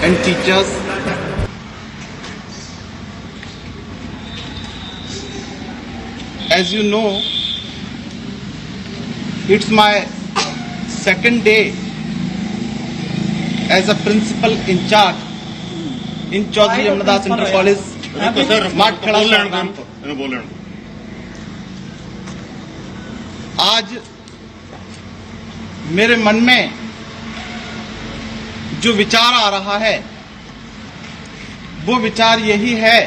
and teachers. As you know, it's my second day as a principal in charge in Chaudhary Jamnadas Inter College, माठखेड़ा Rampur. आज मेरे मन में जो विचार आ रहा है वो विचार यही है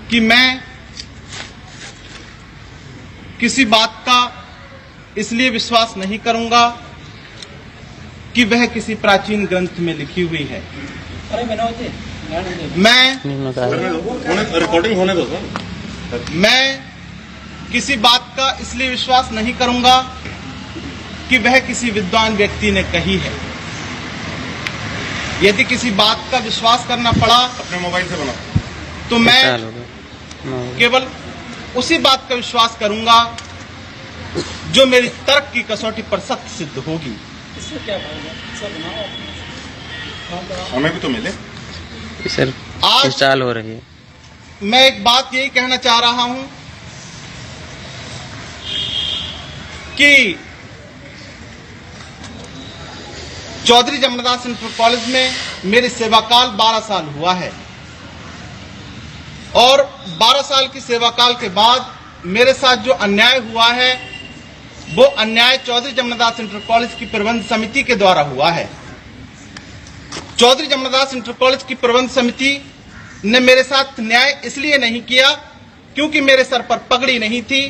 कि मैं किसी बात का इसलिए विश्वास नहीं करूंगा कि वह किसी प्राचीन ग्रंथ में लिखी हुई है। मैं किसी बात का इसलिए विश्वास नहीं करूंगा कि वह किसी विद्वान व्यक्ति ने कही है। यदि किसी बात का विश्वास करना पड़ा अपने मोबाइल से बना तो मैं केवल उसी बात का विश्वास करूंगा जो मेरी तर्क की कसौटी पर सत्य सिद्ध होगी। इससे क्या फायदा? हमें भी तो मिले। सर आज चाल हो रही है। मैं एक बात यही कहना चाह रहा हूं कि चौधरी जमनादास इंटर कॉलेज में मेरी सेवाकाल 12 साल हुआ है और 12 साल की सेवाकाल के बाद मेरे साथ जो अन्याय हुआ है वो अन्याय चौधरी जमनादास इंटर कॉलेज की प्रबंध समिति के द्वारा हुआ है। चौधरी जमनादास इंटर कॉलेज की प्रबंध समिति ने मेरे साथ न्याय इसलिए नहीं किया क्योंकि मेरे सर पर पगड़ी नहीं थी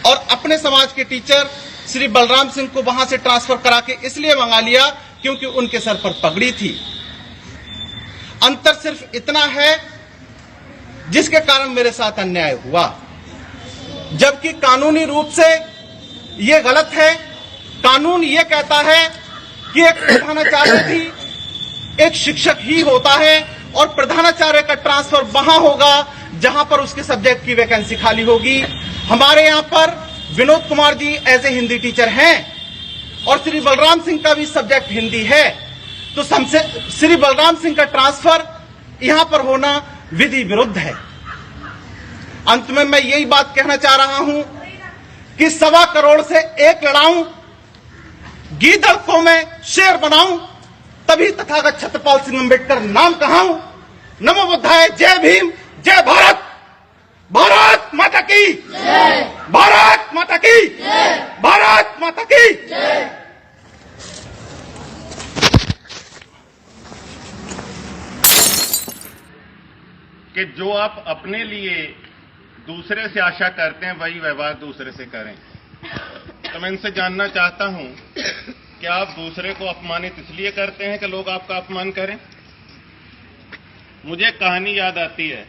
और अपने समाज के टीचर श्री बलराम सिंह को वहां से ट्रांसफर करा के इसलिए मंगा लिया क्योंकि उनके सर पर पगड़ी थी। अंतर सिर्फ इतना है जिसके कारण मेरे साथ अन्याय हुआ, जबकि कानूनी रूप से यह गलत है। कानून यह कहता है कि एक प्रधानाचार्य भी एक शिक्षक ही होता है और प्रधानाचार्य का ट्रांसफर वहां होगा जहां पर उसके सब्जेक्ट की वैकेंसी खाली होगी। हमारे यहां पर Vinod Kumar ji as a Hindi teacher हैं और श्री बलराम सिंह का भी सब्जेक्ट हिंदी है, तो श्री बलराम सिंह का ट्रांसफर यहां पर होना विधि विरुद्ध है। अंत में मैं यही बात कहना चाह रहा हूं कि 1.25 करोड़ से एक लड़ाऊं, गीदड़ को मैं शेर बनाऊं, तभी तथागत छत्रपाल सिंह अम्बेडकर नाम कहाऊं। नमो बुद्धाय, जय भीम, जय भारत, भारत माता की जय, भारत माता की जय, भारत माता की जय। कि जो आप अपने लिए दूसरे से आशा करते हैं वही व्यवहार दूसरे से करें। तो मैं इनसे जानना चाहता हूं कि आप दूसरे को अपमानित इसलिए करते हैं कि लोग आपका अपमान करें। मुझे कहानी याद आती है,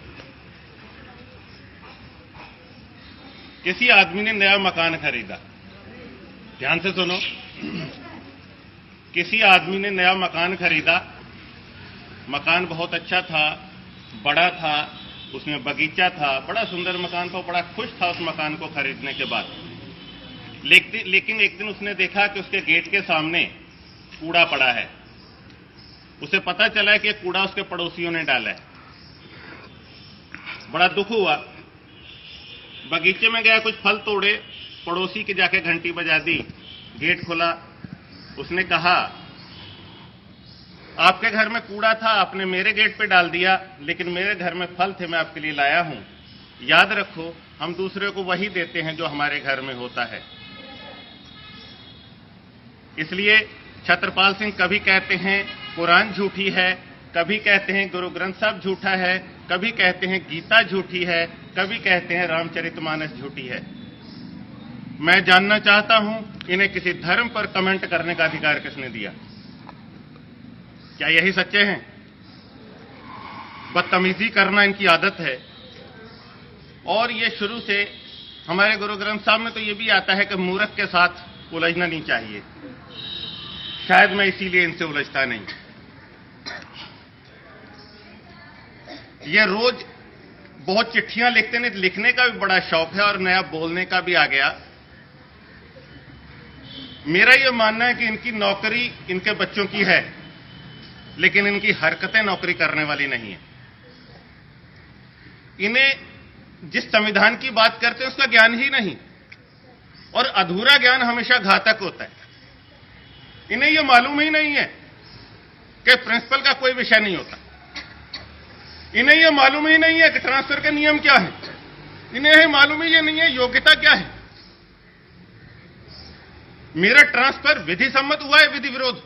किसी आदमी ने नया मकान खरीदा। ध्यान से सुनो, किसी आदमी ने नया मकान खरीदा। मकान बहुत अच्छा था, बड़ा था, उसमें बगीचा था, बड़ा सुंदर मकान था। बड़ा खुश था उस मकान को खरीदने के बाद। लेकिन एक दिन उसने देखा कि उसके गेट के सामने कूड़ा पड़ा है। उसे पता चला कि कूड़ा उसके पड़ोसियों ने डाला है। बड़ा दुख हुआ, बगीचे में गया, कुछ फल तोड़े, पड़ोसी के जाके घंटी बजा दी, गेट खुला। उसने कहा, आपके घर में कूड़ा था, आपने मेरे गेट पे डाल दिया, लेकिन मेरे घर में फल थे, मैं आपके लिए लाया हूं। याद रखो, हम दूसरे को वही देते हैं जो हमारे घर में होता है। इसलिए छत्रपाल सिंह कभी कहते हैं कुरान झूठी है, कभी कहते हैं गुरु ग्रंथ साहब झूठा है, कभी कहते हैं गीता झूठी है, कभी कहते हैं रामचरितमानस झूठी है। मैं जानना चाहता हूं, इन्हें किसी धर्म पर कमेंट करने का अधिकार किसने दिया? क्या यही सच्चे हैं? बदतमीजी करना इनकी आदत है। और ये शुरू से हमारे गुरु ग्रंथ साहब में तो ये भी आता है कि मूर्ख के साथ उलझना नहीं चाहिए। शायद मैं इसीलिए इनसे उलझता नहीं। ये रोज बहुत चिट्ठियां लिखते हैं, लिखने का भी बड़ा शौक है और नया बोलने का भी आ गया। मेरा यह मानना है कि इनकी नौकरी इनके बच्चों की है। लेकिन इनकी हरकतें नौकरी करने वाली नहीं है। इन्हें जिस संविधान की बात करते हैं उसका ज्ञान ही नहीं, और अधूरा ज्ञान हमेशा घातक होता है। इन्हें यह मालूम ही नहीं है कि प्रिंसिपल का कोई विषय नहीं होता। इन्हें यह मालूम ही नहीं है कि ट्रांसफर के नियम क्या है। इन्हें मालूम ही नहीं है योग्यता क्या है। मेरा ट्रांसफर विधि सम्मत हुआ है, विधि विरोध?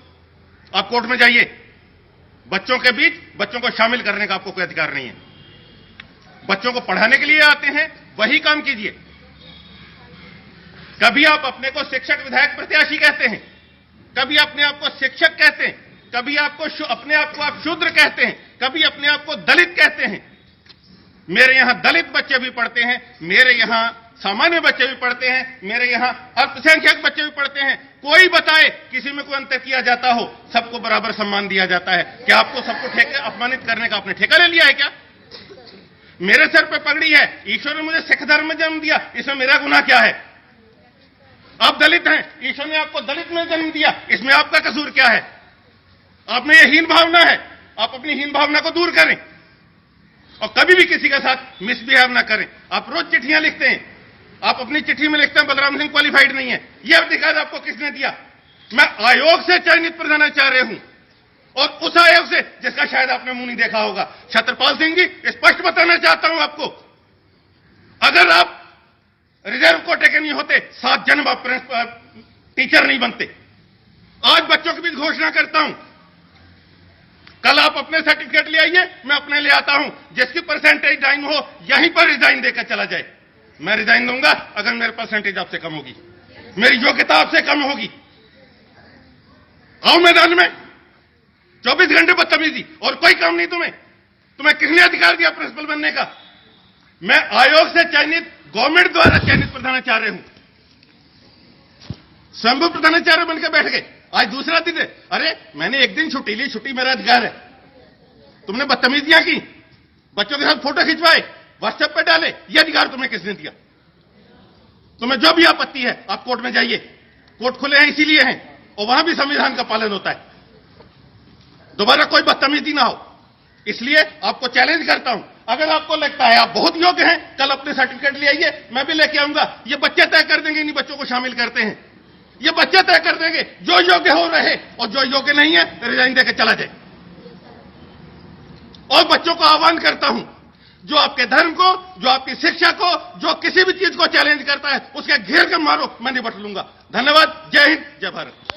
आप कोर्ट में जाइए। बच्चों के बीच बच्चों को शामिल करने का आपको कोई अधिकार नहीं है। बच्चों को पढ़ाने के लिए आते हैं, वही काम कीजिए। कभी आप अपने को शिक्षक विधायक प्रत्याशी कहते हैं, कभी अपने आप को शिक्षक कहते हैं, कभी अपने आप को आप शूद्र कहते हैं, कभी अपने आप को दलित कहते हैं। मेरे यहां दलित बच्चे भी पढ़ते हैं, मेरे यहां सामान्य बच्चे भी पढ़ते हैं, मेरे यहां अल्पसंख्यक बच्चे भी पढ़ते हैं। कोई बताए किसी में कोई अंतर किया जाता हो? सबको बराबर सम्मान दिया जाता है। क्या आपको सबको ठेके अपमानित करने का आपने ठेका ले लिया है क्या? मेरे सर पे पगड़ी है, ईश्वर ने मुझे सिख धर्म में जन्म दिया, इसमें मेरा गुनाह क्या है? आप दलित हैं, ईश्वर ने आपको दलित में जन्म दिया, इसमें आपका कसूर क्या है? आप में यह हीन भावना है, आप अपनी हीन भावना को दूर करें और कभी भी किसी के साथ मिसबिहेव ना करें। आप रोज चिट्ठियां लिखते हैं, आप अपनी चिट्ठी में लिखते हैं बलराम सिंह क्वालिफाइड नहीं है। यह अधिकार आपको किसने दिया? मैं आयोग से चयनित प्रधानाचार्य हूं, और उस आयोग से जिसका शायद आपने मुंह नहीं देखा होगा। छत्रपाल सिंह जी, स्पष्ट बताना चाहता हूं आपको, अगर आप रिजर्व कोटे के नहीं होते, 7 जन्म आप टीचर नहीं बनते। आज बच्चों के बीच घोषणा करता हूं, कल आप अपने सर्टिफिकेट ले आइए, मैं अपने ले आता हूं। जिसकी परसेंटेज डाउन हो, यहीं पर रिजाइन देकर चला जाए। मैं रिजाइन दूंगा अगर मेरी परसेंटेज आपसे कम होगी, मेरी योग्यता आपसे कम होगी। आओ मैदान में, 24 घंटे बदतमीजी और कोई काम नहीं। तुम्हें किसने अधिकार दिया प्रिंसिपल बनने का? मैं आयोग से चयनित, गवर्नमेंट द्वारा चयनित प्रधानाचार्य हूं। स्वयं प्रधानाचार्य बनकर बैठ गए, आज दूसरा दिन है। अरे मैंने एक दिन छुट्टी ली, छुट्टी मेरा अधिकार है। तुमने बदतमीजियां की, बच्चों के साथ फोटो खिंचवाए, व्हाट्सएप पे डाले, यह अधिकार तुम्हें किसने दिया? तुम्हें जो भी आपत्ति है आप कोर्ट में जाइए। कोर्ट खुले हैं इसीलिए हैं, और वहां भी संविधान का पालन होता है। दोबारा कोई बदतमीजी ना हो, इसलिए आपको चैलेंज करता हूं। अगर आपको लगता है आप बहुत योग्य हैं, कल अपने सर्टिफिकेट ले आइए, मैं भी लेके आऊंगा। ये बच्चे तय कर देंगे, इन्हीं बच्चों को शामिल करते हैं। ये बच्चे तय कर देंगे, जो योग्य हो रहे और जो योग्य नहीं है रिजाइन देकर चला जाए। और बच्चों को आह्वान करता हूं, जो आपके धर्म को, जो आपकी शिक्षा को, जो किसी भी चीज को चैलेंज करता है, उसके घेर कर मारो, मैं निपट लूंगा। धन्यवाद। जय हिंद, जय भारत।